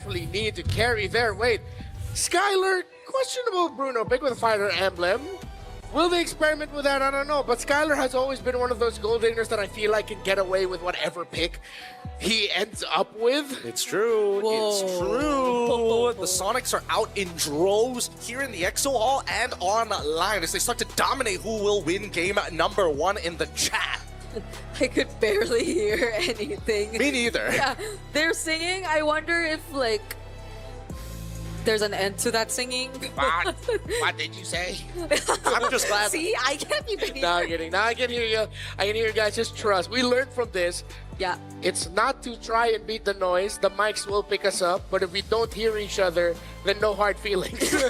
actually need to carry their weight. Skylar, questionable Bruno pick with a fighter emblem. Will they experiment with that? I don't know. But Skylar has always been one of those gold laners that I feel like can get away with whatever pick he ends up with. It's true. Whoa. It's true. The Sonics are out in droves here in the Exo Hall and online as they start to dominate who will win game number 1 in the chat. I could barely hear anything. Me neither. Yeah, they're singing. I wonder if, like, there's an end to that singing. What did you say? I'm just glad. See, I can't even hear. No, I'm kidding. No, I can hear you. I can hear you guys. Just trust. We learned from this. Yeah. It's not to try and beat the noise. The mics will pick us up. But if we don't hear each other, then no hard feelings. It's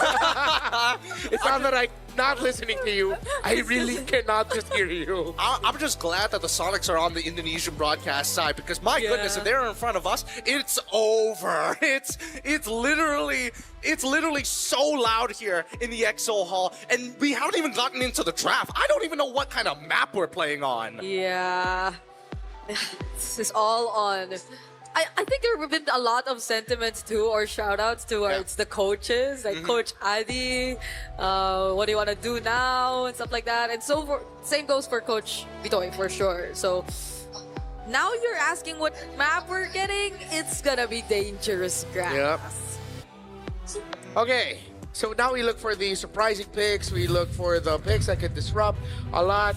not that I'm not listening to you. I really cannot just hear you. I'm just glad that the Sonics are on the Indonesian broadcast side because my goodness, if they're in front of us, it's over. It's literally so loud here in the EXO Hall, and we haven't even gotten into the draft. I don't even know what kind of map we're playing on. Yeah. This is all on. I think there have been a lot of sentiments too, or shout outs towards the coaches, like Coach Adi, what do you want to do now, and stuff like that. And so same goes for Coach Vitoy for sure. So now you're asking what map we're getting, it's gonna be dangerous grass. Yep. Okay, so now we look for the surprising picks. We look for the picks that could disrupt a lot.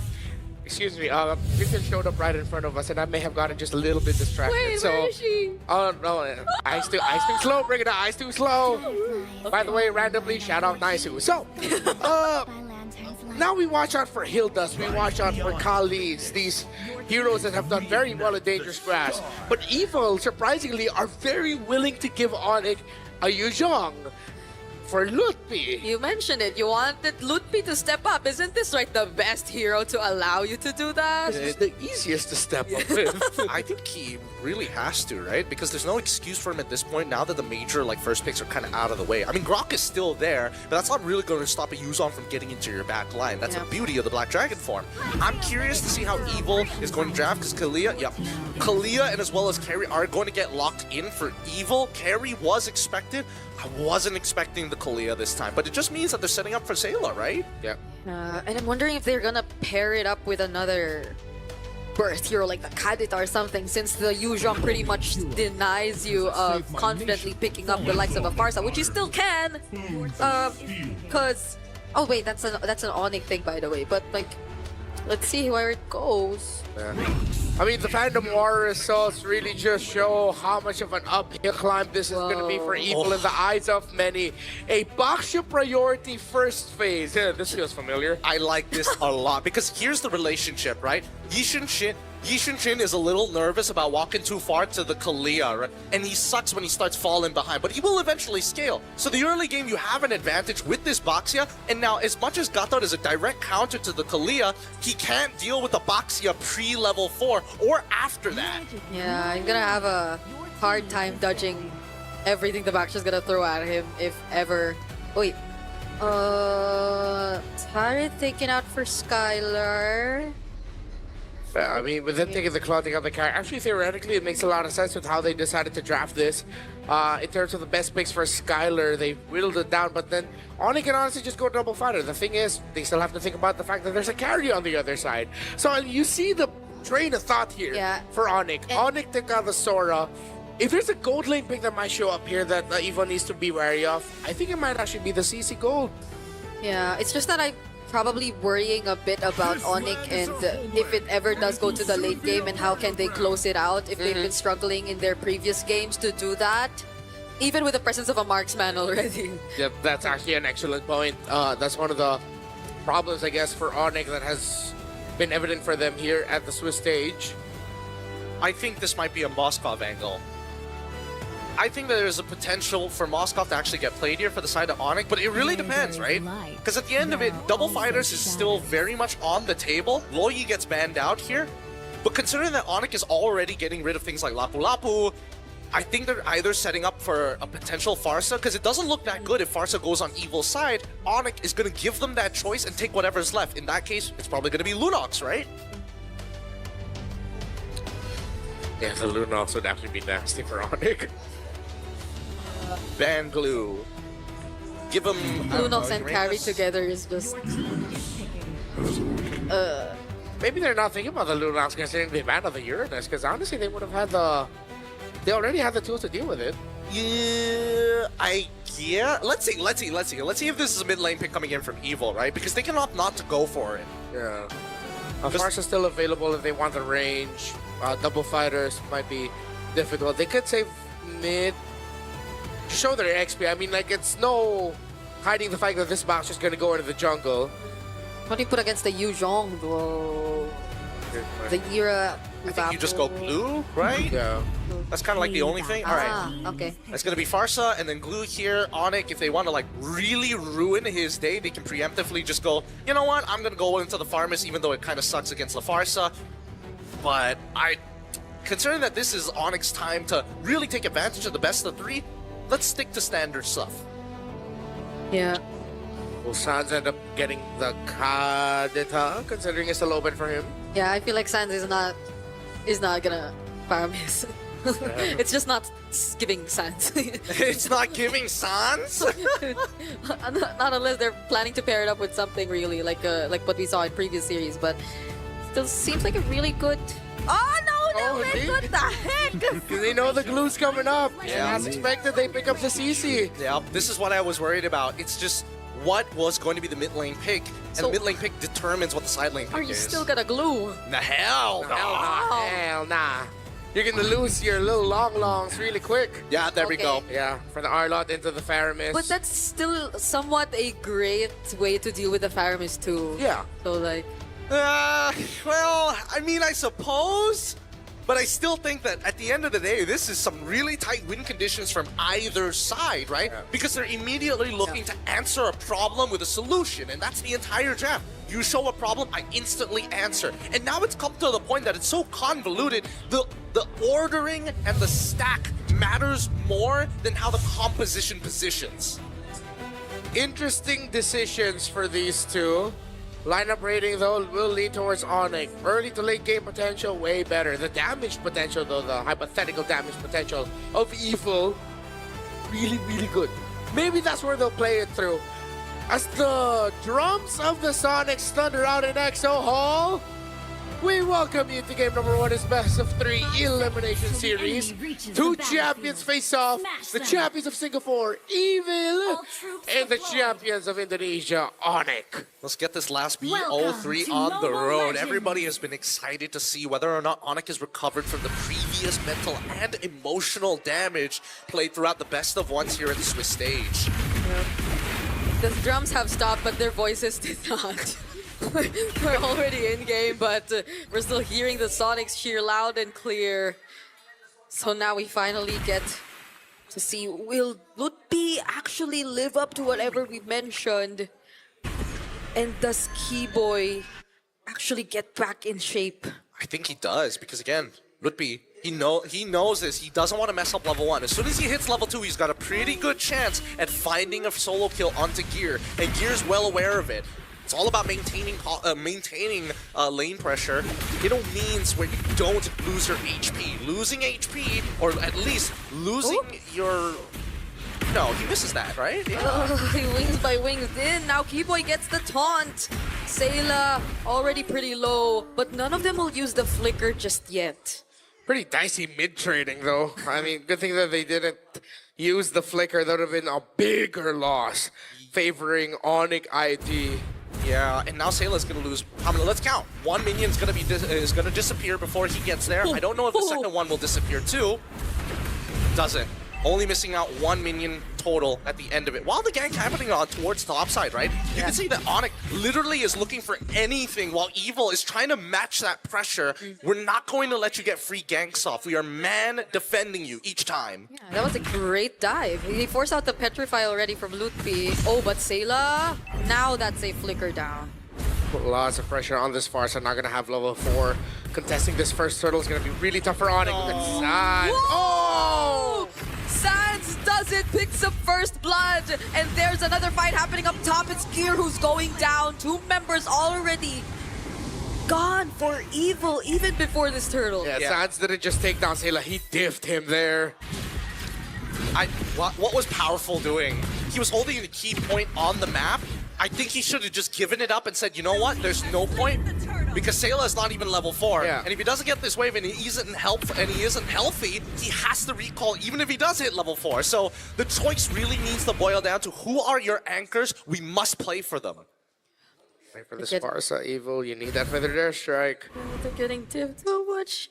Excuse me, Victor showed up right in front of us, and I may have gotten just a little bit distracted. Wait, so, where is she? Oh no, ice too slow. Bring it down, ice too slow. By the way, randomly shout out Naisu. So, now we watch out for Hildas. We watch out for Kali's. These heroes that have done very well in Dangerous Grass. But Evil, surprisingly, are very willing to give ONIC a Yuzhong for Lutpi. You mentioned it. You wanted Lutpi to step up. Isn't this like the best hero to allow you to do that? This is the easiest to step up with. I think he really has to, right? Because there's no excuse for him at this point now that the major first picks are kind of out of the way. I mean, Grok is still there, but that's not really going to stop a Yuzon from getting into your back line. That's the beauty of the Black Dragon form. I'm curious to see how Evil is going to draft because Kalia and as well as Carrie are going to get locked in for Evil. Carrie was expected. I wasn't expecting the Kalia this time, but it just means that they're setting up for Sayla, right? Yeah. And I'm wondering if they're gonna pair it up with another burst hero like the Kadita or something, since the Yuzhong pretty much denies you of confidently picking up the likes of a Farsa, which you still can, because oh wait, that's an ONIC thing by the way. But like, let's see where it goes. Yeah. I mean, the Phantom War results really just show how much of an uphill climb this is going to be for Evil in the eyes of many. A Baxia priority first phase. Yeah, this feels familiar. I like this a lot because here's the relationship, right? Yishin Shin is a little nervous about walking too far to the Kalia, right? And he sucks when he starts falling behind, but he will eventually scale. So the early game, you have an advantage with this Baxia, and now as much as Gatot is a direct counter to the Kalia, he can't deal with the Baxia pre-level 4 or after that. Yeah, I'm gonna have a hard time dodging everything the Baxia's gonna throw at him if ever. Wait. Tari taken out for Skylar. I mean, with them taking the claw, taking out the character, actually, theoretically, it makes a lot of sense with how they decided to draft this. In terms of the best picks for Skylar, they whittled it down, but then ONIC can honestly just go double fighter. The thing is, they still have to think about the fact that there's a carry on the other side. So you see the train of thought here for ONIC. ONIC took out the Sora. If there's a gold lane pick that might show up here that Evo needs to be wary of, I think it might actually be the CC Gold. Yeah, it's just that I probably worrying a bit about ONIC and if it ever does go to the late game and how can they close it out if they've been struggling in their previous games to do that, even with the presence of a marksman already. Yep, that's actually an excellent point. That's one of the problems, I guess, for ONIC that has been evident for them here at the Swiss stage. I think this might be a Moskov angle. I think that there's a potential for Moskov to actually get played here for the side of ONIC, but it really depends, right? Because at the end of it, double fighters is still very much on the table. Loyi gets banned out here, but considering that ONIC is already getting rid of things like Lapu Lapu, I think they're either setting up for a potential Farsa, because it doesn't look that good if Farsa goes on Evil's side. ONIC is going to give them that choice and take whatever's left. In that case, it's probably going to be Lunox, right? Yeah, the Lunox would actually be nasty for ONIC. ban Glue. Give him Lunox and Carry Uranus. together is just. Maybe they're not thinking about the Lunox considering they banned the Uranus, because honestly they would have had the... They already had the tools to deal with it. Yeah, let's see if this is a mid lane pick coming in from Evil, right? Because they can opt not to go for it. Yeah. Farsa's still available if they want the range. Double fighters might be difficult. They could save mid, show their XP. I mean, like, it's no hiding the fact that this box is going to go into the jungle. What do you put against the Yuzhong, though? The Era. I think you just go Glue, right? Yeah. That's kind of like the only thing. All right. Okay. It's going to be Farsa and then Glue here. ONIC, if they want to like really ruin his day, they can preemptively just go, you know what, I'm going to go into the Farmus even though it kind of sucks against the Farsa. But considering that this is ONIC's time to really take advantage of the best of three, let's stick to standard stuff. Yeah. Will Sans end up getting the Kadita, considering it's a low bid for him? Yeah, I feel like Sans is not gonna Paramis. It's just not giving Sans. It's not giving Sans? Not unless they're planning to pair it up with something really like what we saw in previous series, but still seems like a really good. Oh no, Oh, indeed. what the heck? Because they know the Glue's coming up. Yeah. And as expected, they pick up the CC. Yeah, this is what I was worried about. It's just what was going to be the mid lane pick, and So- the mid lane pick determines what the side lane pick Are you is. still gonna glue? The hell? Hell nah. Hell nah. You're going to lose your little longs really quick. Yeah, there we Okay. go. Yeah, for the Arlot into the Faramis. But that's still somewhat a great way to deal with the Faramis too. Yeah. So like, Well, I mean, I suppose, but I still think that at the end of the day, this is some really tight win conditions from either side, right? Yeah. Because they're immediately looking to answer a problem with a solution, and that's the entire draft. You show a problem, I instantly answer. And now it's come to the point that it's so convoluted, the ordering and the stack matters more than how the composition positions. Interesting decisions for these two. Lineup rating, though, will lean towards ONIC. Early to late game potential, way better. The damage potential, though, the hypothetical damage potential of Evil, really, really good. Maybe that's where they'll play it through. As the drums of the Sonics thunder out in EXO Hall, we welcome you to game number 1 is best of 3 elimination series. Two champions face off, the champions of Singapore, Evil, and the champions of Indonesia, ONIC. Let's get this last BO3 on the road. Everybody has been excited to see whether or not ONIC has recovered from the previous mental and emotional damage played throughout the best of ones here at the Swiss stage. the drums have stopped, but their voices did not. We're already in game, but we're still hearing the Sonics cheer loud and clear. So now we finally get to see, will Lutpi actually live up to whatever we mentioned? And does Keyboy actually get back in shape? I think he does, because again, Lutpi, he knows this. He doesn't want to mess up level 1. As soon as he hits level 2, he's got a pretty good chance at finding a solo kill onto Gear, and Gear's well aware of it. It's all about maintaining lane pressure. It all means where you don't lose your HP. Losing HP, or at least losing your... No, he misses that, right? Yeah. Wings by wings in. Now Keyboy gets the taunt. Sayla already pretty low, but none of them will use the flicker just yet. Pretty dicey mid-trading, though. I mean, good thing that they didn't use the flicker. That would have been a bigger loss, favoring ONIC ID. Yeah, and now Sayla's gonna lose. How many? Let's count. One minion's gonna be is gonna disappear before he gets there. I don't know if the second one will disappear too. Doesn't. Only missing out one minion total at the end of it. While the gank happening on towards top side, right? You can see that ONIC literally is looking for anything while Evil is trying to match that pressure. We're not going to let you get free ganks off. We are man defending you each time. Yeah, that was a great dive. He forced out the Petrify already from Lutpi. Oh, but Sayla, now that's a flicker down. Put lots of pressure on this far, so not gonna have level 4. Contesting this first turtle is gonna be really tough for ONIC. Oh! Sans does it, picks up first blood, and there's another fight happening up top. It's Gear who's going down. 2 members already gone for Evil, even before this turtle. Yeah, Sans didn't just take down Sayla, he diffed him there. What was Powerful doing? He was holding the key point on the map. I think he should have just given it up and said, you know what? There's no point because Sayla is not even level 4. Yeah. And if he doesn't get this wave and he isn't healthy, he has to recall even if he does hit level 4. So the choice really needs to boil down to who are your anchors? We must play for them. Wait for the Sparsa Evil. You need that feathered airstrike. They're getting tipped so much.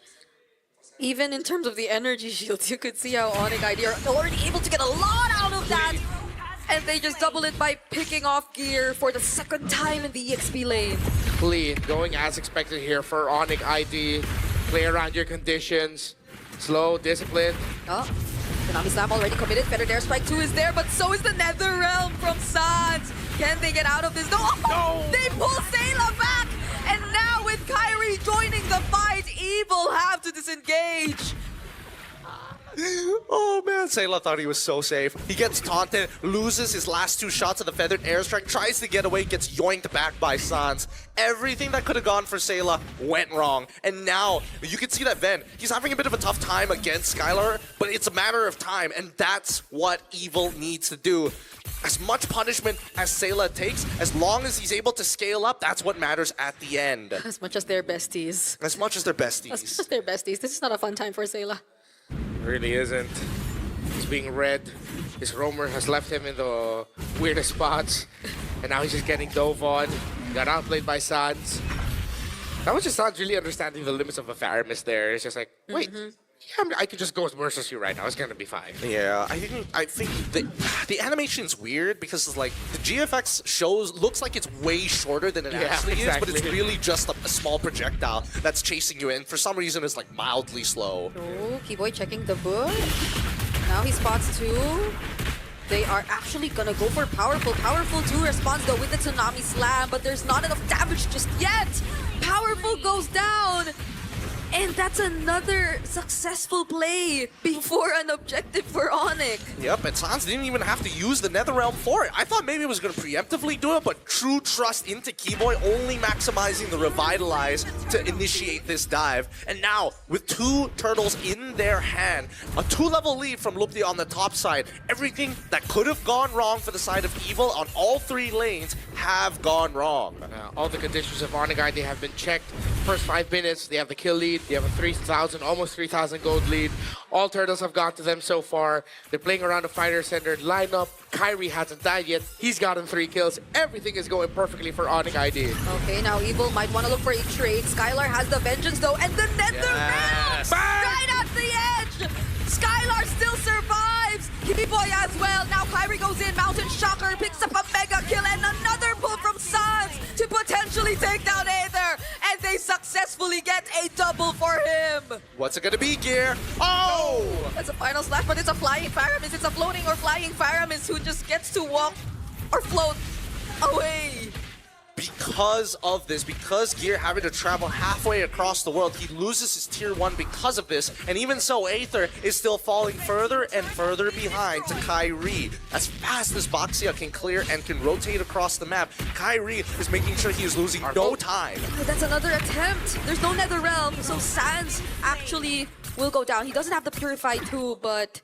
Even in terms of the energy shields, you could see how ONIC ID are already able to get a lot out of that. And they just double it by picking off gear for the second time in the EXP lane. Clean, going as expected here for ONIC ID. Play around your conditions. Slow, disciplined. Oh, Konami Slam already committed. Feathered Airstrike 2 is there, but so is the Nether Realm from Sans. Can they get out of this? No! They pull Sayla back! And now with Kyrie joining the fight, Evil have to disengage. Oh man, Sayla thought he was so safe. He gets taunted, loses his last 2 shots of the feathered airstrike, tries to get away, gets yoinked back by Sans. Everything that could have gone for Sayla went wrong. And now, you can see that Ven, he's having a bit of a tough time against Skylar, but it's a matter of time, and that's what Evil needs to do. As much punishment as Sayla takes, as long as he's able to scale up, that's what matters at the end. As much as they're besties. As much as they're besties. As much as they're besties. This is not a fun time for Sayla. Really isn't. He's being read. His roamer has left him in the weirdest spots. And now he's just getting dove on. He got outplayed by Sans. That was just Sans really understanding the limits of a Faramis there. It's just like, wait, yeah, I could just go versus you right now. It's gonna be fine. Yeah, I think the animation's weird because it's like the GFX looks like it's way shorter than it actually is, but it's really just a small projectile that's chasing you in. For some reason, it's like mildly slow. Oh, Keyboy checking the book. Now he spots 2. They are actually gonna go for Powerful. Powerful 2 responds though with the Tsunami Slam, but there's not enough damage just yet. Powerful goes down. And that's another successful play before an objective for ONIC. Yep, and Sans didn't even have to use the Netherrealm for it. I thought maybe it was going to preemptively do it, but true trust into Keyboy, only maximizing the Revitalize to initiate this dive. And now, with 2 turtles in their hand, a 2-level lead from Lupti on the top side, everything that could have gone wrong for the side of Evil on all 3 lanes have gone wrong. All the conditions of ONIC ID have been checked. First 5 minutes, they have the kill lead. They have a 3,000, almost 3,000 gold lead. All turtles have got to them so far. They're playing around a fighter-centered lineup. Kyrie hasn't died yet. He's gotten 3 kills. Everything is going perfectly for ONIC ID. Okay, now Evil might want to look for a trade. Skylar has the Vengeance though, and the Nether Realm! Right at the edge! Skylar still survives! Keyboy as well. Now Kyrie goes in. Mountain Shocker picks up a mega kill and another pull from Sans to potentially take down Aether. And they successfully get a double for him. What's it gonna be, Gear? Oh! That's a final slash, but it's a flying Faramis. It's a floating or flying Faramis who just gets to walk or float away. Because of this, because Gear having to travel halfway across the world, he loses his tier 1 because of this, and even so, Aether is still falling further and further behind to Kyrie. As fast as Boxia can clear and can rotate across the map, Kyrie is making sure he is losing no time. Oh, that's another attempt. There's no Nether Realm, so Sans actually will go down. He doesn't have the Purify too, but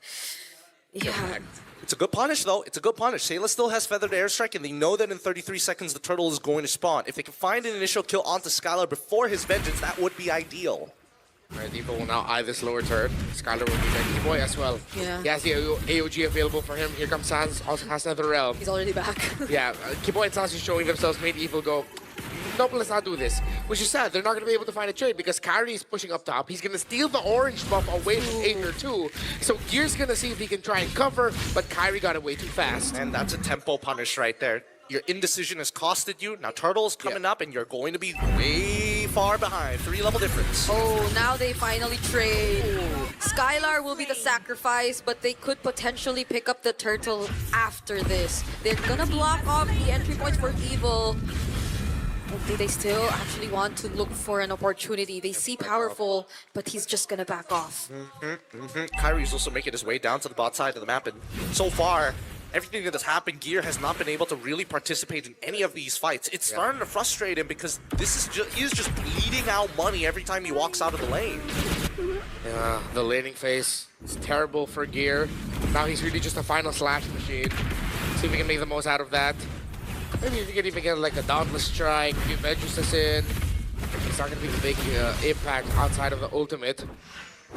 yeah. It's a good punish, though. It's a good punish. Sayla still has Feathered Airstrike, and they know that in 33 seconds the turtle is going to spawn. If they can find an initial kill onto Skylar before his Vengeance, that would be ideal. Right, Evil will now eye this lower turret. Skylar will be there. Keyboy as well. Yeah. He has the AOG available for him. Here comes Sans, also has Nether Realm. He's already back. Yeah, Keyboy and Sans are showing themselves, made Evil go, nope, let's not do this. Which is sad. They're not going to be able to find a trade because Kyrie is pushing up top. He's going to steal the orange buff away from Aether too. So Gear's going to see if he can try and cover, but Kyrie got away too fast. And that's a tempo punish right there. Your indecision has costed you. Now Turtle's coming up and you're going to be way far behind. 3-level difference. Oh, now they finally trade. Skylar will be the sacrifice, but they could potentially pick up the turtle after this. They're gonna block off the entry points for Evil. But they still actually want to look for an opportunity. They see Powerful, but he's just gonna back off. Kyrie's also making his way down to the bot side of the map, and so far, everything that has happened, Gear has not been able to really participate in any of these fights. It's starting to frustrate him because he's just bleeding out money every time he walks out of the lane. Yeah, the laning phase is terrible for Gear. Now he's really just a final slash machine. See if we can make the most out of that. Maybe if you can even get like a Dauntless Strike, if Vengeance in. It's not going to be the big impact outside of the ultimate.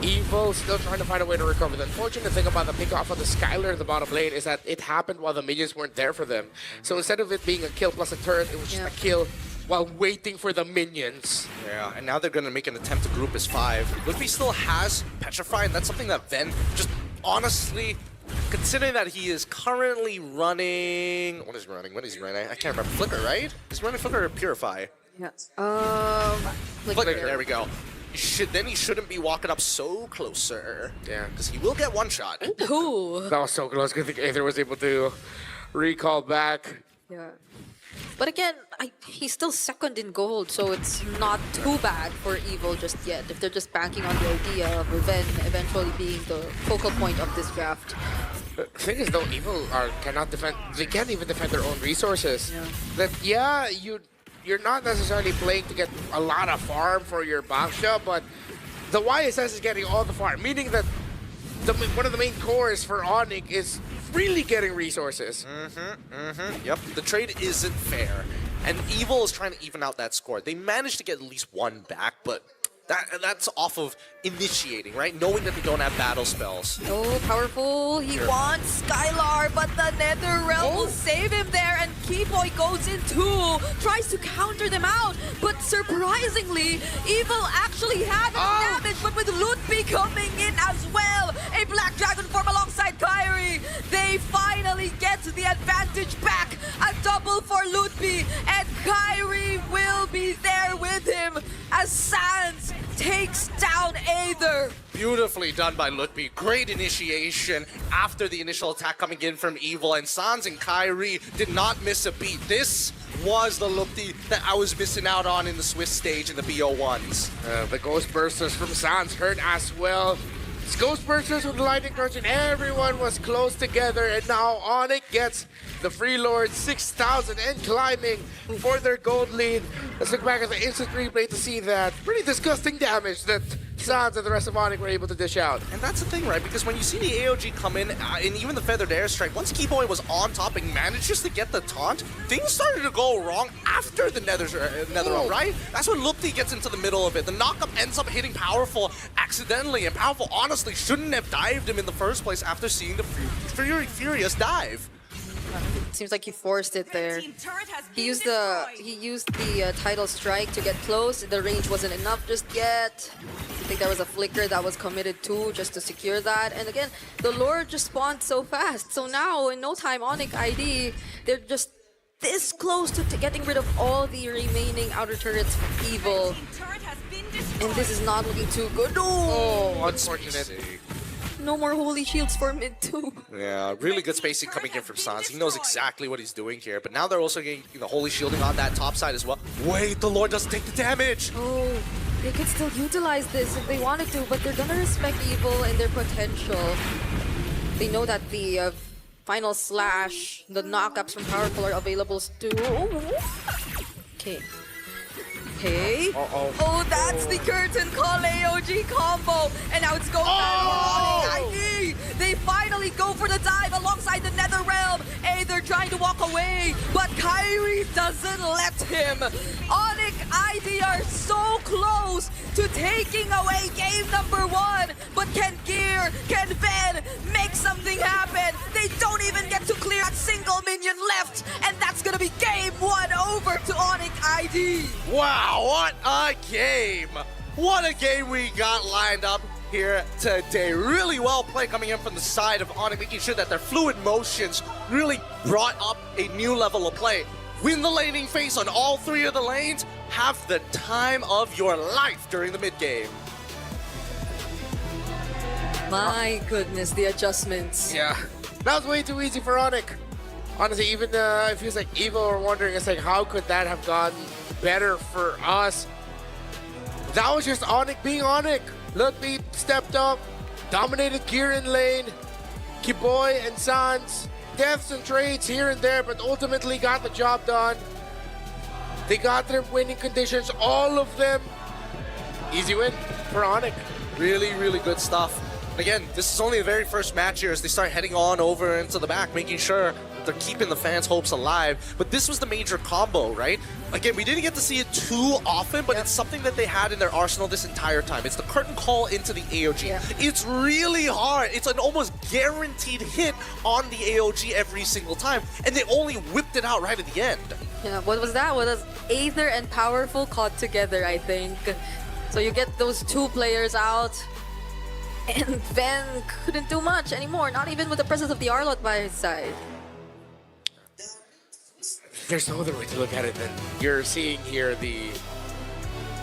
Evil still trying to find a way to recover. The unfortunate thing about the pick off of the Skylar in the bottom lane is that it happened while the minions weren't there for them. So instead of it being a kill plus a turret, it was just a kill while waiting for the minions. Yeah, and now they're going to make an attempt to group as 5. Lippy still has Petrify, and that's something that Ven just honestly, considering that he is currently running... What is he running? What is he running? I can't remember. Flicker, right? He's running Flicker or Purify? Yeah. Flicker, there we go. Then he shouldn't be walking up so closer. Yeah. Because he will get one shot. Ooh. That was so close. Good thing Aether was able to recall back. Yeah. But again, he's still second in gold, so it's not too bad for Evil just yet. If they're just banking on the idea of Ven eventually being the focal point of this draft. The thing is, though, Evil cannot defend. They can't even defend their own resources. Yeah. You're not necessarily playing to get a lot of farm for your Baksha, but the YSS is getting all the farm, meaning that one of the main cores for ONIC is really getting resources. Yep, the trade isn't fair. And Evil is trying to even out that score. They managed to get at least one back, but that's off of initiating, right? Knowing that they don't have battle spells. Oh, powerful. He wants Skylar, but the Netherrealm will save him there, and Keyboy goes in too, tries to counter them out, but surprisingly, Evil actually had damage, but with Lutby coming in as well, a Black Dragon form alongside Kyrie, they finally get the advantage back, a double for Lutby, and Kyrie will be there with him as Sans takes down Aether. Beautifully done by Lutby. Great initiation after the initial attack coming in from Evil, and Sans and Kyrie did not miss a beat. This was the Lutby that I was missing out on in the Swiss stage in the BO1s. The Ghost Bursters from Sans hurt as well. It's Ghost Bursters with Lightning Crunch, and everyone was close together, and now ONIC gets the Free Lord 6,000 and climbing for their gold lead. Let's look back at the instant replay to see that pretty disgusting damage that Sans and the rest of ONIC were able to dish out. And that's the thing, right? Because when you see the AOG come in, and even the Feathered Airstrike, once Keyboy was on top and managed just to get the taunt, things started to go wrong after the Netherrealm, right? That's when Lupti gets into the middle of it. The knockup ends up hitting Powerful accidentally, and Powerful honestly shouldn't have dived him in the first place after seeing the Furious dive. It seems like he forced it there. He used the tidal strike to get close. The range wasn't enough just yet. I think there was a flicker that was committed too, just to secure that. And again, the Lord just spawned so fast. So now, in no time, ONIC ID, they're just this close to getting rid of all the remaining outer turrets from Evil. And this is not looking too good. Oh, unfortunate. No more holy shields for mid too. Yeah, really good spacing coming in from Sans. He knows exactly what he's doing here, but now they're also getting holy shielding on that top side as well. Wait, the Lord doesn't take the damage. Oh, they could still utilize this if they wanted to, but they're gonna respect Evil and their potential. They know that the final slash, the knockups from Powerful are available too. Okay. Okay. Oh, that's the curtain call AOG combo. And now it's going down for ONIC ID. They finally go for the dive alongside the Netherrealm. They're trying to walk away, but Kyrie doesn't let him. ONIC ID are so close to taking away game number 1. But can Ven make something happen? They don't even get to clear a single minion left. And that's gonna be game 1 over to ONIC ID. Wow, what a game! What a game we got lined up here today. Really well played coming in from the side of ONIC, making sure that their fluid motions really brought up a new level of play. Win the laning phase on all 3 of the lanes, have the time of your life during the mid game. My goodness, the adjustments. Yeah, that was way too easy for ONIC. Honestly, even it feels like Evil are wondering, it's like, how could that have gone better for us? That was just ONIC being ONIC. Lutby stepped up, dominated gear in lane. Keyboy and Sans, deaths and trades here and there, but ultimately got the job done. They got their winning conditions, all of them. Easy win for ONIC. Really, really good stuff. Again, this is only the very first match here as they start heading on over into the back, making sure that they're keeping the fans' hopes alive. But this was the major combo, right? Again, we didn't get to see it too often, but it's something that they had in their arsenal this entire time. It's the curtain call into the AOG. Yeah. It's really hard. It's an almost guaranteed hit on the AOG every single time, and they only whipped it out right at the end. Yeah, what was that? What was Aether and Powerful caught together, I think. So you get those two players out, and Ven couldn't do much anymore, not even with the presence of the Arlott by his side. There's no other way to look at it than you're seeing here the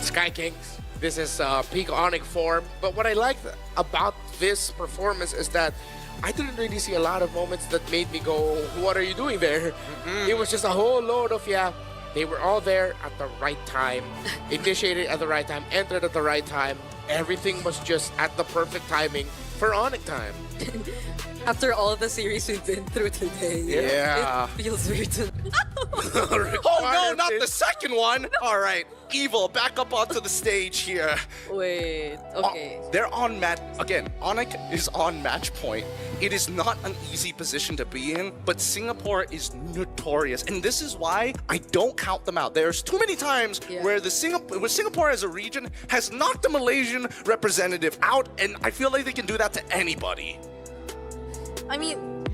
Sky Kings. This is peak ONIC form. But what I like about this performance is that I didn't really see a lot of moments that made me go, what are you doing there? It was just a whole load of, they were all there at the right time, initiated at the right time, entered at the right time. Everything was just at the perfect timing for ONIC time. After all the series we've been through today, Yeah. it feels weird to... Oh no, not the second one! All right, Evil, back up onto the stage here. Wait, okay. They're on match again. ONIC is on match point. It is not an easy position to be in, but Singapore is notorious, and this is why I don't count them out. There's too many times where where Singapore as a region has knocked the Malaysian representative out, and I feel like they can do that to anybody. I mean,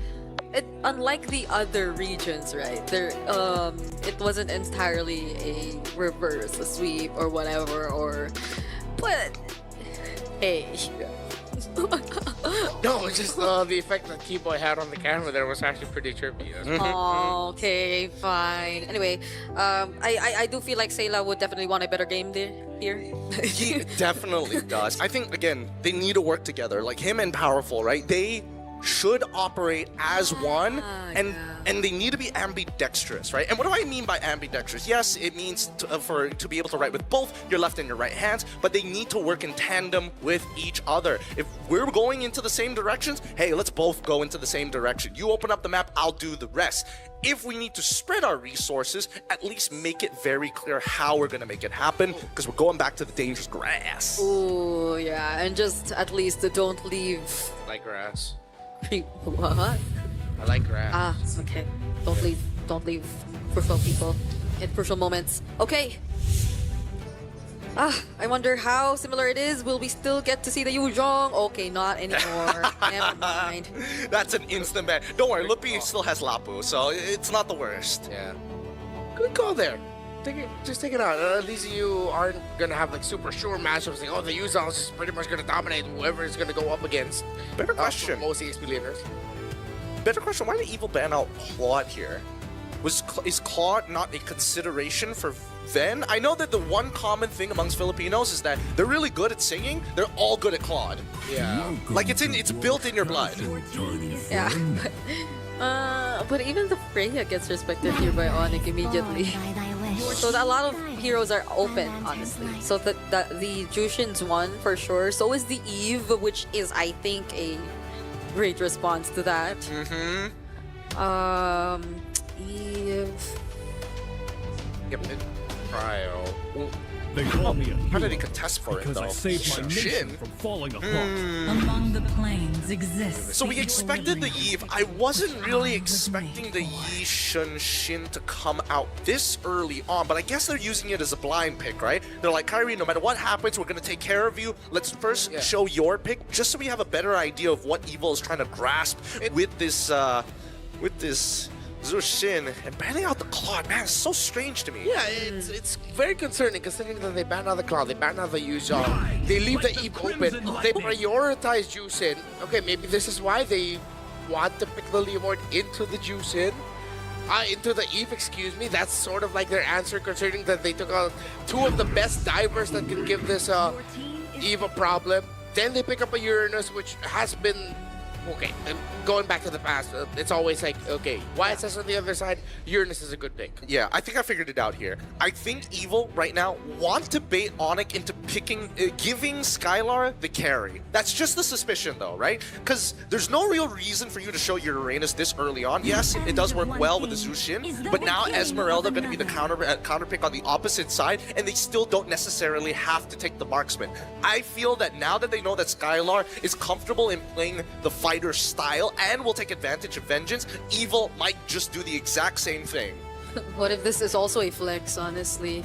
unlike the other regions, right? It wasn't entirely a reverse, a sweep, or whatever. But hey, No, it's just the effect that Keyboy had on the camera there was actually pretty trippy. oh, okay, fine. Anyway, I do feel like Sayla would definitely want a better game here. He definitely does. I think again they need to work together. Like him and Powerful, right? They should operate as one, and they need to be ambidextrous, right? And what do I mean by ambidextrous? Yes, it means to be able to write with both your left and your right hands, but they need to work in tandem with each other. If we're going into the same directions, hey, let's both go into the same direction. You open up the map, I'll do the rest. If we need to spread our resources, at least make it very clear how we're gonna make it happen, because we're going back to the dangerous grass. Ooh, yeah, and just at least don't leave. Like grass. What? I like grass. Ah, okay. Don't leave crucial people in crucial moments. Okay. I wonder how similar it is. Will we still get to see the Yuzhong? Okay, not anymore. Never mind. That's an instant ban. Don't worry, Lupi still has Lapu, so it's not the worst. Yeah. Good call there. Just take it out. At least you aren't gonna have like super sure matchups. Like, oh, the Yuzhong is pretty much gonna dominate whoever is gonna go up against. Better question. Most EXP leaders. Better question. Why did Evil ban out Claude here? Is Claude not a consideration for Ven? I know that the one common thing amongst Filipinos is that they're really good at singing. They're all good at Claude. Yeah. Like it's built in your blood. Yeah. But even the Freya gets respected here by ONIC immediately. So a lot of heroes are open, honestly. So the Jushin's won for sure. So is the Eve, which is, I think, a great response to that. Eve. Yep. Cryo. They call me a How did he hero contest for it because though? I saved my nation Shin. from falling apart. Among the planes exists. So we expected the Eve. I wasn't really expecting the Yi Shun Shin to come out this early on, but I guess they're using it as a blind pick, right? They're like, Kyrie, no matter what happens, we're gonna take care of you. Let's first show your pick, just so we have a better idea of what Evil is trying to grasp with this Zushin, and banning out the Claude, man, it's so strange to me. Yeah, it's very concerning considering that they banned out the Cloud, they banned out the Yuzhong, they leave the Eve open, they prioritize Juicin. Okay, maybe this is why they want to pick the Leomord into the Juicin. Into the Eve, excuse me. That's sort of like their answer considering that they took out two of the best divers that can give this Eve a problem. Then they pick up a Uranus, which has been okay, and going back to the past, it's always like, okay, YSS on the other side, Uranus is a good pick. Yeah, I think I figured it out here. I think Evil right now want to bait ONIC into picking, giving Skylar the carry. That's just the suspicion though, right? Because there's no real reason for you to show your Uranus this early on. Yes, it does work well with the Zushin, but now Esmeralda going to be the counter pick on the opposite side, and they still don't necessarily have to take the marksman. I feel that now that they know that Skylar is comfortable in playing the fighter style and will take advantage of Vengeance, Evil might just do the exact same thing. What if this is also a flex, honestly?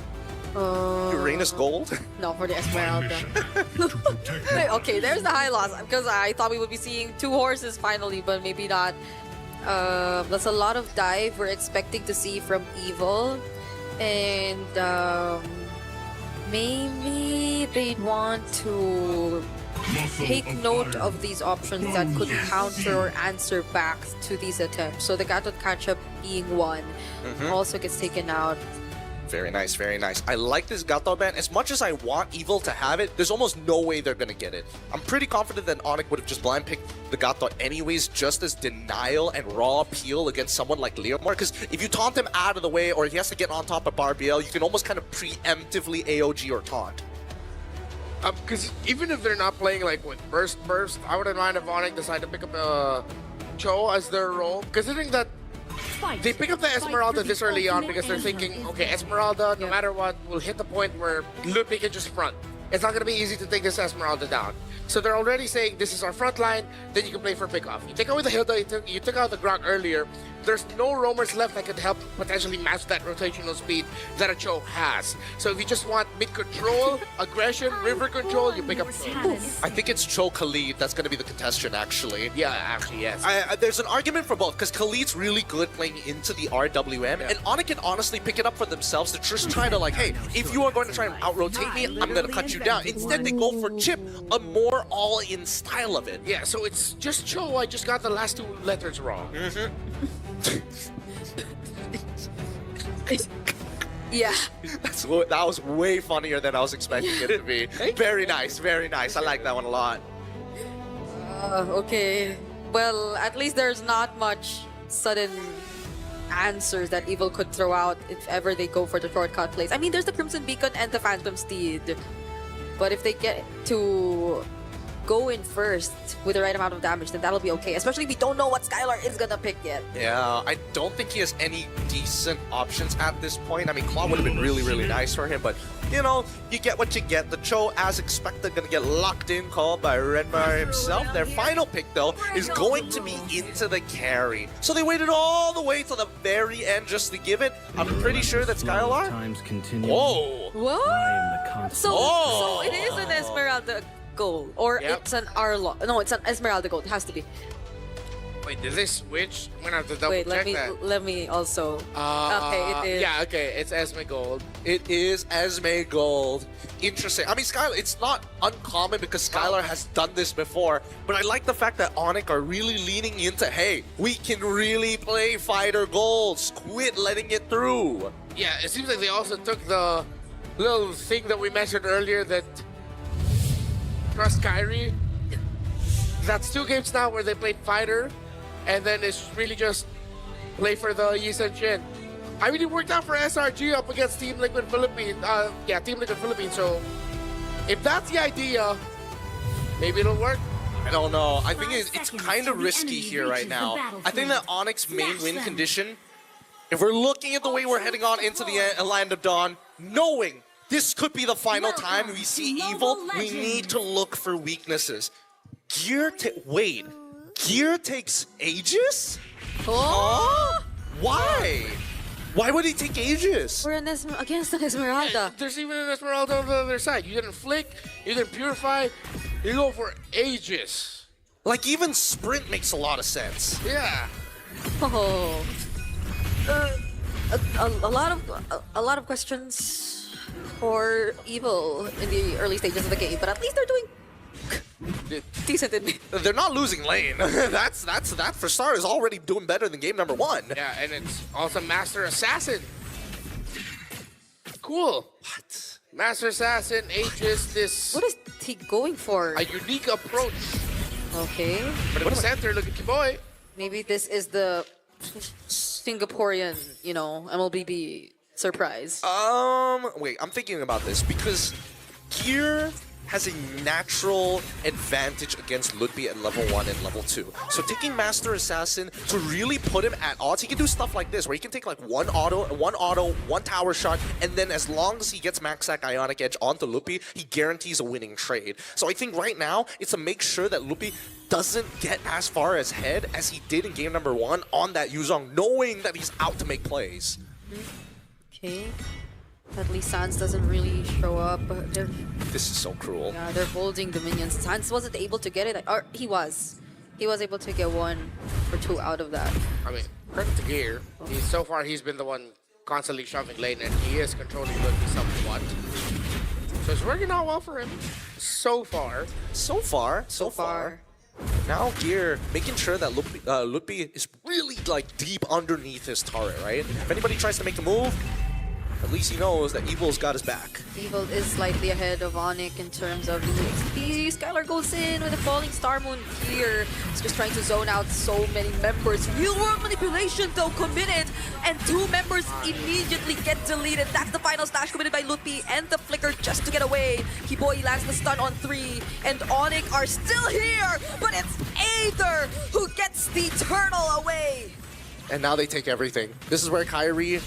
Uranus Gold? No, for the Esmeralda. Okay, there's the high loss, because I thought we would be seeing 2 horses finally, but maybe not. That's a lot of dive we're expecting to see from Evil. And maybe they'd want to take note of these options that could counter or answer back to these attempts. So the Gatot Catch-up being one also gets taken out. Very nice, very nice. I like this Gato ban. As much as I want Evil to have it, there's almost no way they're gonna get it. I'm pretty confident that ONIC would have just blind picked the Gato anyways, just as denial and raw appeal against someone like Leomar. Because if you taunt him out of the way, or he has to get on top of Barbiel, you can almost kind of preemptively AOG or taunt. Because even if they're not playing like with Burst, I wouldn't mind if ONIC decide to pick up Cho as their role. Considering that they pick up the Esmeralda this early on because they're thinking, okay, Esmeralda, no matter what, will hit the point where Ludwig can just front. It's not going to be easy to take this Esmeralda down. So they're already saying, this is our front line, then you can play for pickoff. You take away the Hilda, you took out the Grok earlier, there's no roamers left that could help potentially match that rotational speed that a Cho has. So if you just want mid control, aggression, river control, you pick up Cho. I think it's Cho Khalid that's going to be the contestant, actually. Yeah, actually, yes. There's an argument for both, because Khalid's really good playing into the RWM, and ONIC can honestly pick it up for themselves to just try to like, hey, if you are going to try and out-rotate me, I'm going to cut you down. Instead, they go for Chip, a more all-in style of it. Yeah, so it's just Cho. I just got the last 2 letters wrong. Yeah. That was way funnier than I was expecting it to be. Very nice, very nice. I like that one a lot. Okay. Well, at least there's not much sudden answers that Evil could throw out if ever they go for the shortcut plays. I mean, there's the Crimson Beacon and the Phantom Steed. But if they get to go in first with the right amount of damage, then that'll be okay. Especially if we don't know what Skylar is gonna pick yet. Yeah, I don't think he has any decent options at this point. I mean, Claw would have been really, really nice for him, but you know, you get what you get. The Cho, as expected, gonna get locked in, called by Renmar himself. Their final pick, though, is going to be into the carry. So they waited all the way to the very end just to give it. I'm pretty sure that Skylar... Times continue. Whoa! What? I am the constant. So it is an Esmeralda Gold, or it's an Arlo. No, it's an Esmeralda Gold. It has to be. Wait, did they switch? I'm gonna have to double Wait, check that. let me also. Okay, it is. Yeah, okay, it's Esme Gold. It is Esme Gold. Interesting. I mean, Skylar, it's not uncommon because Skylar has done this before, but I like the fact that ONIC are really leaning into, hey, we can really play fighter golds. Quit letting it through. Yeah, it seems like they also took the little thing that we mentioned earlier that Trust Kyrie. That's 2 games now where they played fighter, and then it's really just play for the Yi Sun Shin. I mean, it worked out for SRG up against Team Liquid Philippines. Team Liquid Philippines. So if that's the idea, maybe it'll work. I don't know. I think it's kind of risky here right now. I think that ONIC's main win condition, if we're looking at the way we're heading on into the Land of Dawn, knowing this could be the final time we see Evil, we need to look for weaknesses. Gear takes Aegis? Oh! Why? Why would he take Aegis? We're against an Esmeralda. There's even an Esmeralda on the other side. You didn't flick, you didn't purify, you go for Aegis. Like, even Sprint makes a lot of sense. Yeah. Oh. A lot of questions for Evil in the early stages of the game, but at least they're doing decent in mid. They're not losing lane. that for starters already doing better than game number 1. Yeah, and it's also Master Assassin. Cool. What? Master Assassin, Aegis, this What is he going for? a unique approach. Okay. But in the center, look at your boy. Maybe this is the Singaporean, you know, MLBB surprise. Wait, I'm thinking about this because Gear has a natural advantage against Ludwig at level 1 and level 2. So taking Master Assassin to really put him at odds, he can do stuff like this, where he can take like one tower shot, and then as long as he gets Max Sack Ionic Edge onto Ludwig, he guarantees a winning trade. So I think right now, it's to make sure that Ludwig doesn't get as far as head as he did in game number 1 on that Yuzong, knowing that he's out to make plays. Okay. At least Sans doesn't really show up. This is so cruel. Yeah, they're holding the minions. Sans wasn't able to get it. Or he was. He was able to get 1 or 2 out of that. I mean, credit to Gear. So far, he's been the one constantly shoving lane, and he is controlling Ludwig somewhat. So it's working out well for him. So far. So far. Now Gear making sure that Ludwig is really like deep underneath his turret, right? If anybody tries to make a move, at least he knows that Evil's got his back. Evil is slightly ahead of ONIC in terms of the XP. Skylar goes in with a falling Star Moon here. He's just trying to zone out so many members. Real world manipulation though committed, and 2 members immediately get deleted. That's the final slash committed by Ludwig and the flicker just to get away. Kiboy lands the stun on 3, and ONIC are still here, but it's Aether who gets the turtle away. And now they take everything. This is where Kyrie...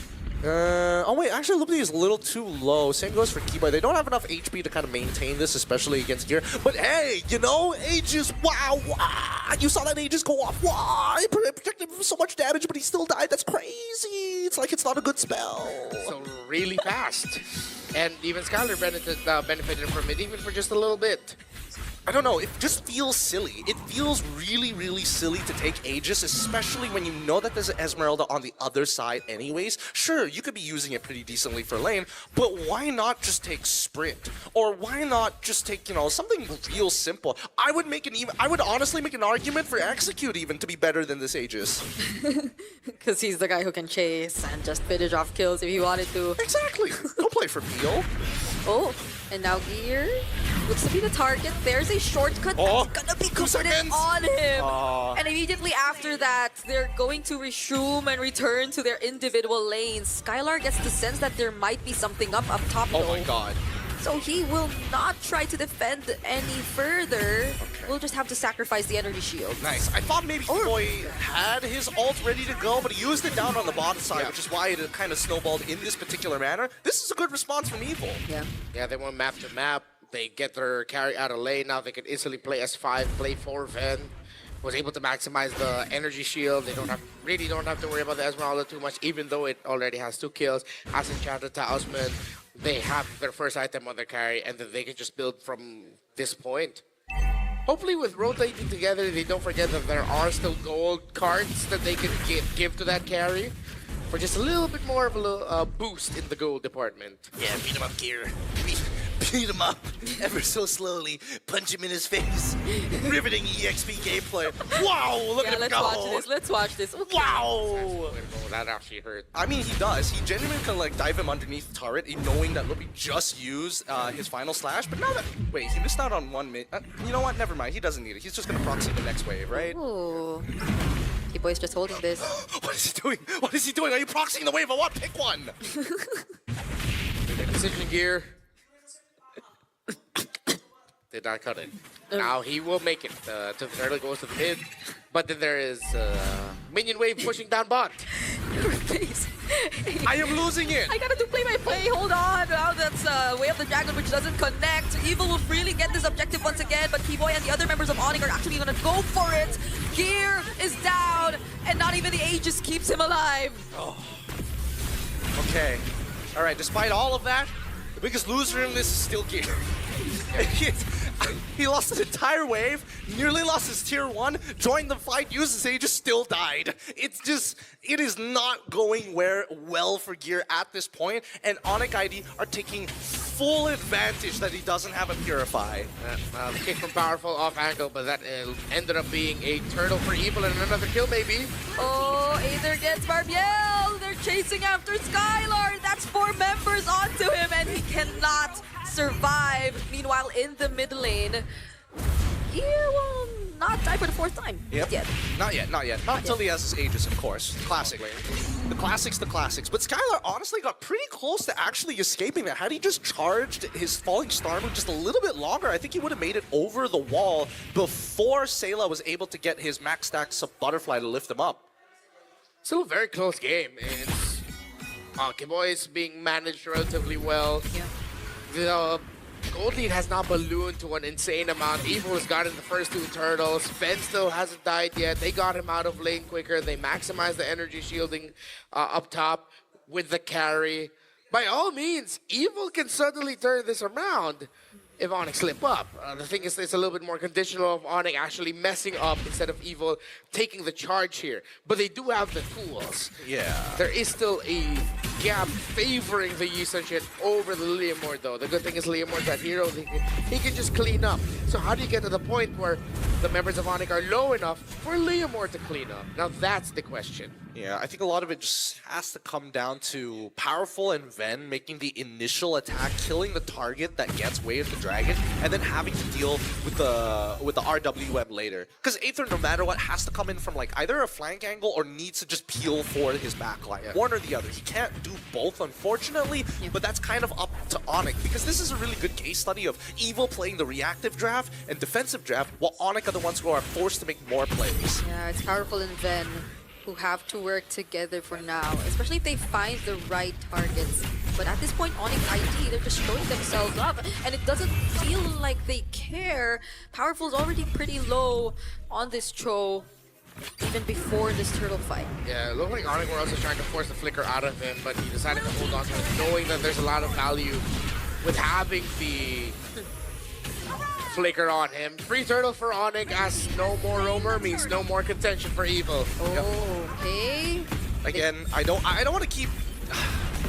oh wait, actually Ludwig is a little too low. Same goes for Kiboy. They don't have enough HP to kind of maintain this, especially against Gear. But hey, you know, Aegis, wow, you saw that Aegis go off. Wow, it protected him from so much damage, but he still died. That's crazy. It's like it's not a good spell. So really fast. And even Skylar benefited from it, even for just a little bit. I don't know, it just feels silly. It feels really, really silly to take Aegis, especially when you know that there's an Esmeralda on the other side anyways. Sure, you could be using it pretty decently for lane, but why not just take Sprint? Or why not just take, you know, something real simple? I would honestly make an argument for Execute even to be better than this Aegis. Because he's the guy who can chase and just finish off kills if he wanted to. Exactly. Go play for Peel. Oh, and now Gear looks to be the target. There's a shortcut that's gonna be completed on him. And immediately after that, they're going to resume and return to their individual lanes. Skylar gets the sense that there might be something up top though. Oh my god. So he will not try to defend any further. Okay. We'll just have to sacrifice the energy shield. Nice. I thought maybe Boy had his ult ready to go, but he used it down on the bottom side, which is why it kind of snowballed in this particular manner. This is a good response from Evil. Yeah, they went map to map. They get their carry out of lane. Now they can easily play S5, play 4 Ven. Was able to maximize the energy shield. They don't have to worry about the Esmeralda too much, even though it already has 2 kills. Has enchanted Talisman. They have their first item on their carry, and then they can just build from this point. Hopefully with rotating together, they don't forget that there are still gold cards that they can give to that carry for just a little bit more of a boost in the gold department. Yeah, beat him up, Gear. Beat him up ever so slowly. Punch him in his face. Riveting EXP gameplay. Wow, look at him go. Let's watch this. Okay. Wow. Oh, that actually hurt. I mean, he does. He genuinely can like dive him underneath the turret, knowing that Ludwig just used his final slash. But now that he missed out on 1 minute. You know what? Never mind. He doesn't need it. He's just gonna proxy the next wave, right? Ooh. Kiboy's just holding this. What is he doing? What is he doing? Are you proxying the wave? I want pick one. Decision Gear. Did not cut it. Now he will make it. To turtle goes to the mid, but then there is minion wave pushing down bot. Your face. I am losing it. I gotta do play-by-play. Hold on. Now that's Way of the Dragon, which doesn't connect. Evil will freely get this objective once again, but Kiboy and the other members of ONIC are actually gonna go for it. Gear is down, and not even the Aegis keeps him alive. Oh. Okay. All right. Despite all of that, the biggest loser in this is still Gear. He lost an entire wave, nearly lost his tier 1, joined the fight, used his Aegis, still died. It is not going well for Gear at this point, and ONIC ID are taking full advantage that he doesn't have a Purify. The kick from Powerful off angle, but that ended up being a turtle for Evil and another kill maybe. Oh, Aether gets Barbiel. They're chasing after Skylar. That's 4 members onto him, and he cannot survive. Meanwhile, in the mid lane, Gear will not die for the 4th time. Yep. Yet. Not yet, not yet. Not until he has his Aegis, of course. Classic. The classics, the classics. But Skylar honestly got pretty close to actually escaping that. Had he just charged his Falling Star move just a little bit longer, I think he would have made it over the wall before Sayla was able to get his max stacks of Butterfly to lift him up. Still a very close game. It's Kiboy being managed relatively well. Yeah. The gold lead has not ballooned to an insane amount. Evil has gotten the first 2 turtles. Fen still hasn't died yet. They got him out of lane quicker. They maximized the energy shielding up top with the carry. By all means, Evil can suddenly turn this around if ONIC slip up. The thing is, it's a little bit more conditional of ONIC actually messing up instead of Evil taking the charge here. But they do have the tools. Yeah. There is still a gap favoring the Yisun shit over the Leomord, though. The good thing is Leomord's that hero. He can just clean up. So how do you get to the point where the members of ONIC are low enough for Leomord to clean up? Now that's the question. Yeah, I think a lot of it just has to come down to Powerful and Ven making the initial attack, killing the target that gets Way of the Dragon, and then having to deal with the RWM later. Because Aether, no matter what, has to come in from like either a flank angle or needs to just peel for his backline. Yeah. One or the other. He can't do both, unfortunately, but that's kind of up to ONIC, because this is a really good case study of Evil playing the reactive draft and defensive draft, while ONIC are the ones who are forced to make more plays. Yeah, it's Powerful and Ven who have to work together for now, especially if they find the right targets. But at this point, ONIC ID, they're just showing themselves up, and it doesn't feel like they care. Powerful's already pretty low on this Cho, even before this turtle fight. Yeah, it looked like ONIC were also trying to force the flicker out of him, but he decided to hold on to it, knowing that there's a lot of value with having the flicker on him. Free turtle for ONIC as no more roamer means no more contention for Evil. Okay. Again, I don't want to keep...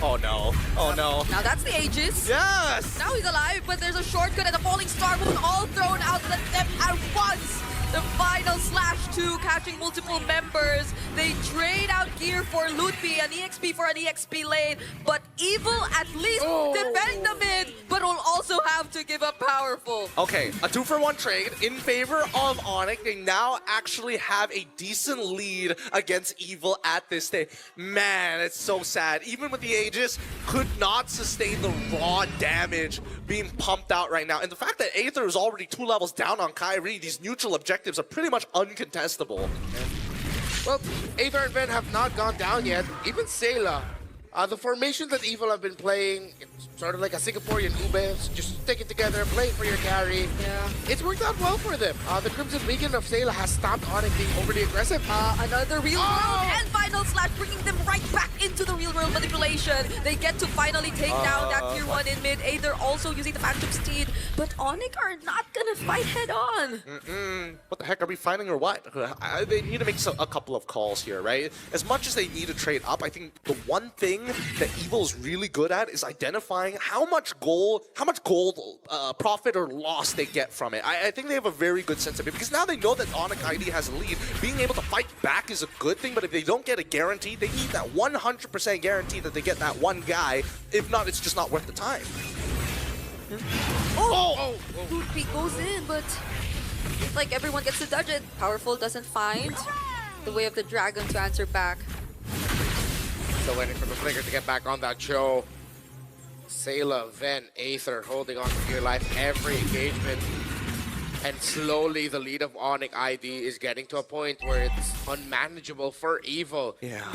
Oh no. Oh no. Now that's the Aegis. Yes! Now he's alive, but there's a shortcut and a falling star moon all thrown out at them at once. The final /2 catching multiple members. They trade out gear for loot B, an EXP for an EXP lane, but Evil at least defend the mid, but will also have to give up Powerful. Okay, a 2-for-1 trade in favor of ONIC. They now actually have a decent lead against Evil at this stage. Man, it's so sad. Even with the Aegis, could not sustain the raw damage being pumped out right now. And the fact that Aether is already 2 levels down on Kyrie, these neutral objectives are pretty much uncontestable. Well, Aether and Ven have not gone down yet. Even Sayla. The formation that Evil have been playing, it's sort of like a Singaporean Ube, just stick it together, play for your carry. Yeah. It's worked out well for them. The Crimson Beacon of Sayla has stopped ONIC being overly aggressive. Another real world and final slash, bringing them right back into the real world manipulation. They get to finally take down that tier 1 in mid. Aether also using the Phantom Steed, but ONIC are not gonna fight head on. What the heck, are we fighting or what? They need to make a couple of calls here, right? As much as they need to trade up, I think the one thing that Evil is really good at is identifying how much gold profit or loss they get from it. I think they have a very good sense of it, because now they know that ONIC ID has a lead. Being able to fight back is a good thing, but if they don't get a guarantee, they need that 100% guarantee that they get that one guy. If not, it's just not worth the time. Loot B goes in, but it's like everyone gets to dodge it. Powerful doesn't find the Way of the Dragon to answer back. Still waiting for the flicker to get back on that show. Sayla, Ven, Aether holding on for dear life every engagement. And slowly the lead of ONIC ID is getting to a point where it's unmanageable for Evil. Yeah.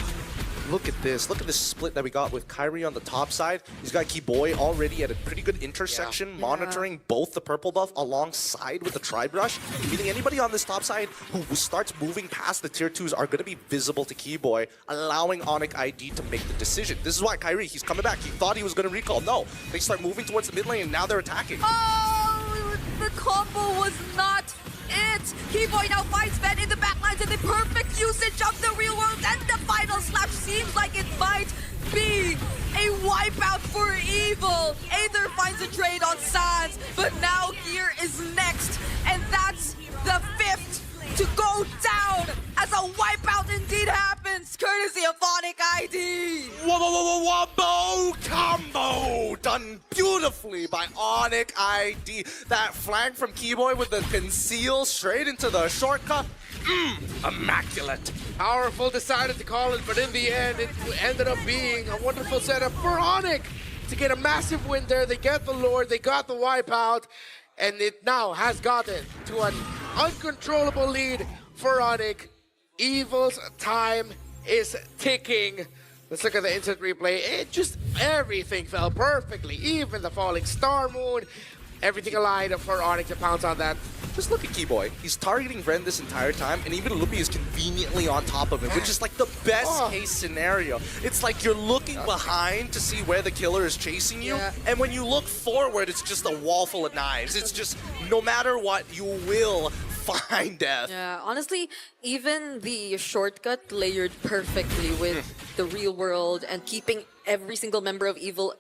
Look at this. Look at this split that we got with Kyrie on the top side. He's got Kiboy already at a pretty good intersection, monitoring both the purple buff alongside with the Tribe Rush. Meaning anybody on this top side who starts moving past the tier 2s are going to be visible to Kiboy, allowing ONIC ID to make the decision. This is why Kyrie, he's coming back. He thought he was going to recall. No, they start moving towards the mid lane and now they're attacking. Oh, the combo was not it. Kiboy now finds Ven in the backlines and the perfect usage of the real world, and the final slash seems like it might be a wipeout for Evil. Aether finds a trade on Sans, but now Gear is next, and that's the 5th to go down as a wipeout indeed happens, courtesy of ONIC ID. Whoa, whoa, whoa, whoa, whoa, combo! Done done beautifully by ONIC ID. That flank from Keyboy with the conceal straight into the shortcut. Immaculate. Powerful decided to call it, but in the end, it ended up being a wonderful setup for ONIC to get a massive win there. They get the Lord, they got the wipeout, and it now has gotten to an uncontrollable lead for ONIC. Evil's time is ticking. Let's look at the instant replay. It just, everything fell perfectly. Even the falling star moon, everything aligned for ONIC to pounce on that. Just look at Keyboy. He's targeting Ren this entire time, and even Lupi is conveniently on top of him, which is like the best case scenario. It's like you're looking behind to see where the killer is chasing you, and when you look forward, it's just a wall full of knives. It's just, no matter what, you will find death. Yeah, honestly, even the shortcut layered perfectly with the real world and keeping every single member of Evil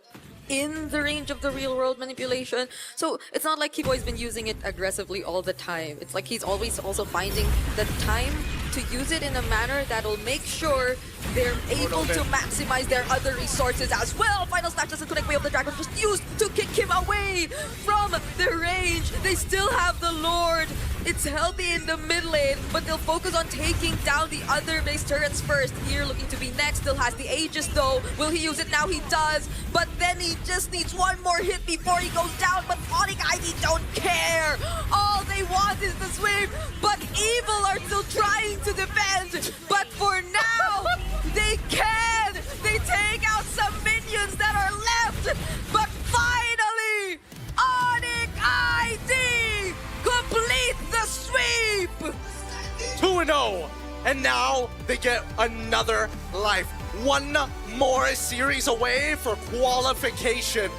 in the range of the real world manipulation. So it's not like Keyboy's been using it aggressively all the time. It's like he's always also finding the time to use it in a manner that'll make sure they're able to maximize their other resources as well. Final Snatch doesn't connect way of the dragon, just used to kick him away from the range. They still have the Lord. It's healthy in the mid lane, but they'll focus on taking down the other base turrets first. Here looking to be next, still has the Aegis though. Will he use it now? He does, but then he just needs one more hit before he goes down, but ONIC ID don't care. All they want is the sweep, but Evil are still trying to defend, but for now, they can! They take out some minions that are left, but finally, ONIC ID complete the sweep! 2-0, and now they get another life. One more series away for qualification.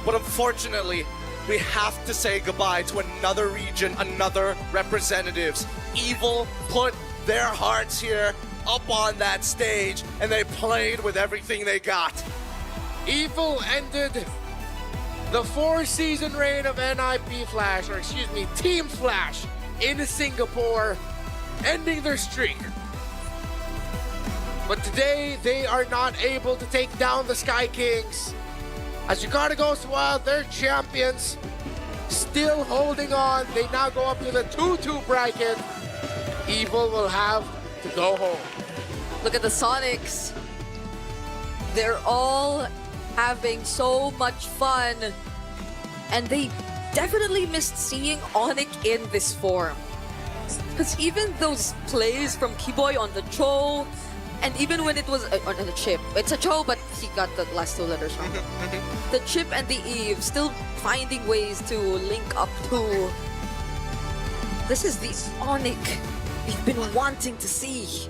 But unfortunately, we have to say goodbye to another region, another representatives. Evil put their hearts here up on that stage, and they played with everything they got. Evil ended the 4-season reign of NIP Flash, or excuse me, Team Flash in Singapore, ending their streak. But today, they are not able to take down the Sky Kings. As Jakarta goes wild, they're champions, still holding on. They now go up to the 2-2 bracket. Evil will have to go home. Look at the Sonics. They're all having so much fun. And they definitely missed seeing ONIC in this form. Because even those plays from Keyboy on the Cho, and even when it was on the chip, it's a Cho, but he got the last two letters wrong. The chip and the Eve still finding ways to link up to. This is the ONIC we've been wanting to see.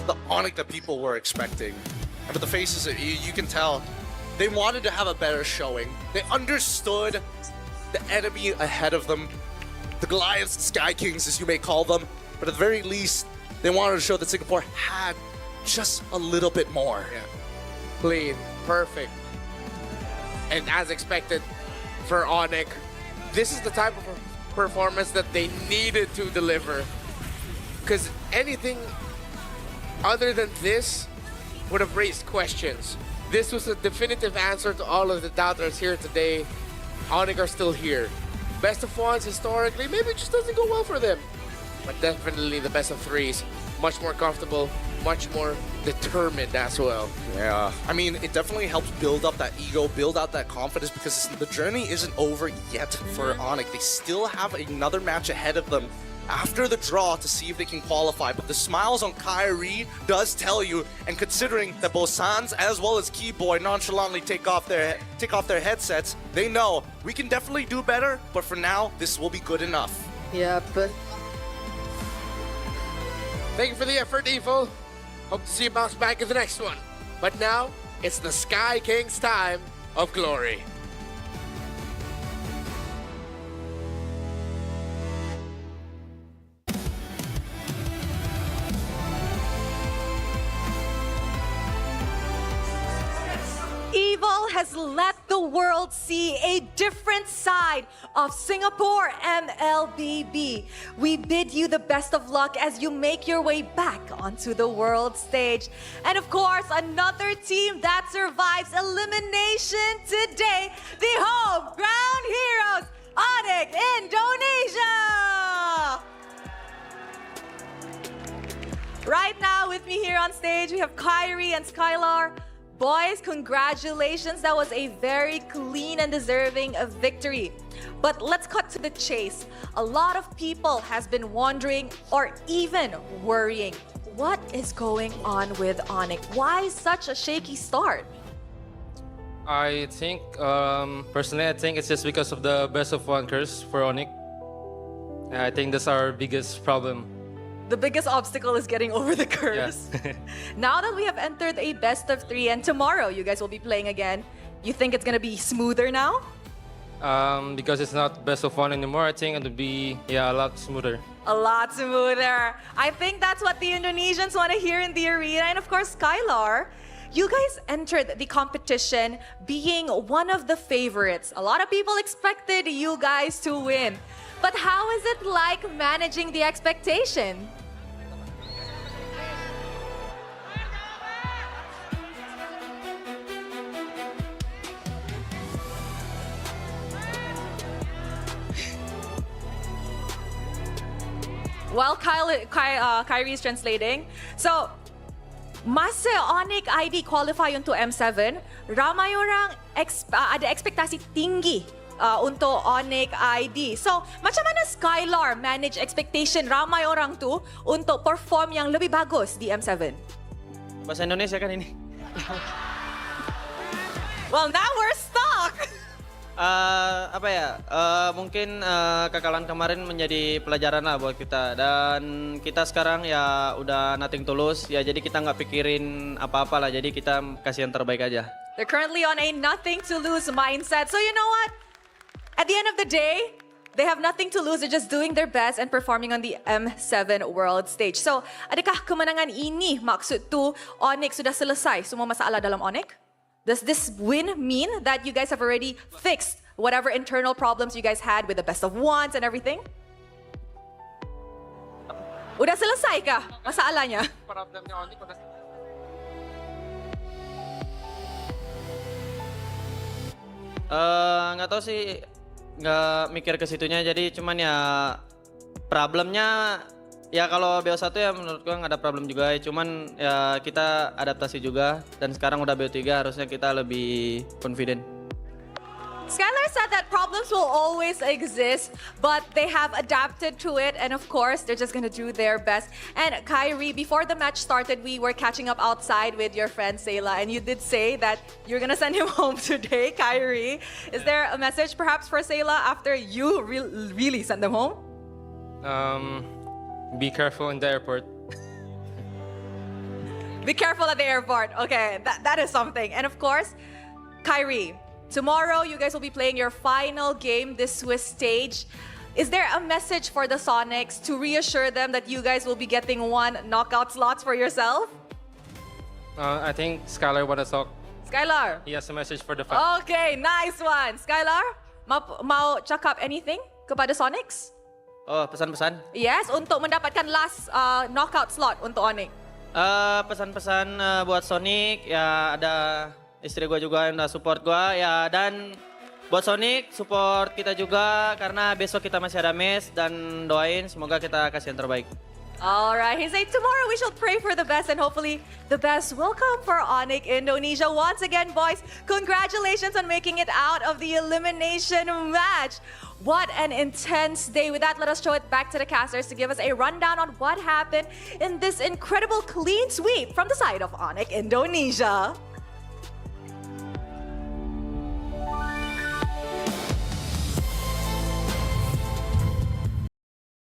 The ONIC that people were expecting. And with the faces, you can tell they wanted to have a better showing. They understood the enemy ahead of them, the Goliaths, Sky Kings, as you may call them. But at the very least, they wanted to show that Singapore had just a little bit more. Yeah. Clean, perfect. And as expected for ONIC, this is the type of performance that they needed to deliver. Because anything other than this would have raised questions. This was a definitive answer to all of the doubters here today. ONIC are still here. Best of ones historically, maybe it just doesn't go well for them. But definitely the best of threes. Much more comfortable, much more determined as well. Yeah, I mean, it definitely helps build up that ego, build out that confidence, because the journey isn't over yet for ONIC. They still have another match ahead of them after the draw to see if they can qualify. But the smiles on Kyrie does tell you, and considering that both Sans as well as Keyboy nonchalantly take off their headsets, they know we can definitely do better, but for now, this will be good enough. Yeah, but Thank you for the effort, Evil. Hope to see you bounce back in the next one. But now, it's the Sky King's time of glory. Evil has let the world see a different side of Singapore MLBB. We bid you the best of luck as you make your way back onto the world stage. And of course, another team that survives elimination today, the home ground heroes, ONIC Indonesia! Right now with me here on stage, we have Kyrie and Skylar. Boys, congratulations. That was a very clean and deserving of victory. But let's cut to the chase. A lot of people has been wondering or even worrying, what is going on with ONIC? Why such a shaky start? I think, personally, I think it's just because of the best of one curse for ONIC. And I think that's our biggest problem. The biggest obstacle is getting over the curse. Yes. Now that we have entered a best of 3 and tomorrow you guys will be playing again, you think it's gonna be smoother now? Because it's not best of one anymore, I think it'll be, a lot smoother. A lot smoother. I think that's what the Indonesians want to hear in the arena. And of course, Skylar, you guys entered the competition being one of the favorites. A lot of people expected you guys to win. But how is it like managing the expectation? While Kyrie is translating, so masa ONIC ID qualify untuk M7, ramai orang ada ekspektasi tinggi untuk ONIC ID. So, macam mana Skylar manage expectation ramai orang tu untuk perform yang lebih bagus di M7? Bahasa Indonesia kan ini? Well, now we're stuck! Mungkin kekalahan kemarin menjadi pelajaran lah buat kita. Dan kita sekarang ya udah nothing to lose. Ya jadi kita nggak pikirin apa-apa lah. Jadi kita kasih yang terbaik aja. They're currently on a nothing to lose mindset. So you know what? At the end of the day, they have nothing to lose. They're just doing their best and performing on the M7 World Stage. So, adakah kemenangan ini maksud tu ONIC sudah selesai semua masalah dalam ONIC? Does this win mean that you guys have already fixed whatever internal problems you guys had with the best of ones and everything? Udah selesai kah masalahnya? Nggak tahu sih, nggak mikir ke situnya. Jadi cuman ya problemnya ya kalau BO1 ya menurut gua nggak ada problem juga. Cuman ya kita adaptasi juga dan sekarang udah BO3 harusnya kita lebih confident. Skylar said that problems will always exist, but they have adapted to it, and of course, they're just gonna do their best. And Kyrie, before the match started, we were catching up outside with your friend Sayla, and you did say that you're gonna send him home today, Kyrie. Is there a message perhaps for Sayla after you really send them home? Be careful in the airport. Be careful at the airport. Okay, that is something. And of course, Kyrie, tomorrow you guys will be playing your final game this Swiss stage. Is there a message for the Sonics to reassure them that you guys will be getting 1 knockout slots for yourself? I think Skylar wanna talk. Skylar. He has a message for the fans. Okay, nice one. Skylar, mau cakap anything kepada Sonics? Oh, pesan-pesan? Yes, untuk mendapatkan last knockout slot untuk ONIC. Pesan-pesan buat Sonic, ya ada istri gue juga yang udah support gue, ya dan buat Sonic support kita juga karena besok kita masih ada match dan doain semoga kita kasih yang terbaik. Alright, he said tomorrow we shall pray for the best and hopefully the best will come for ONIC Indonesia. Once again, boys, congratulations on making it out of the elimination match. What an intense day. With that, let us show it back to the casters to give us a rundown on what happened in this incredible clean sweep from the side of ONIC Indonesia.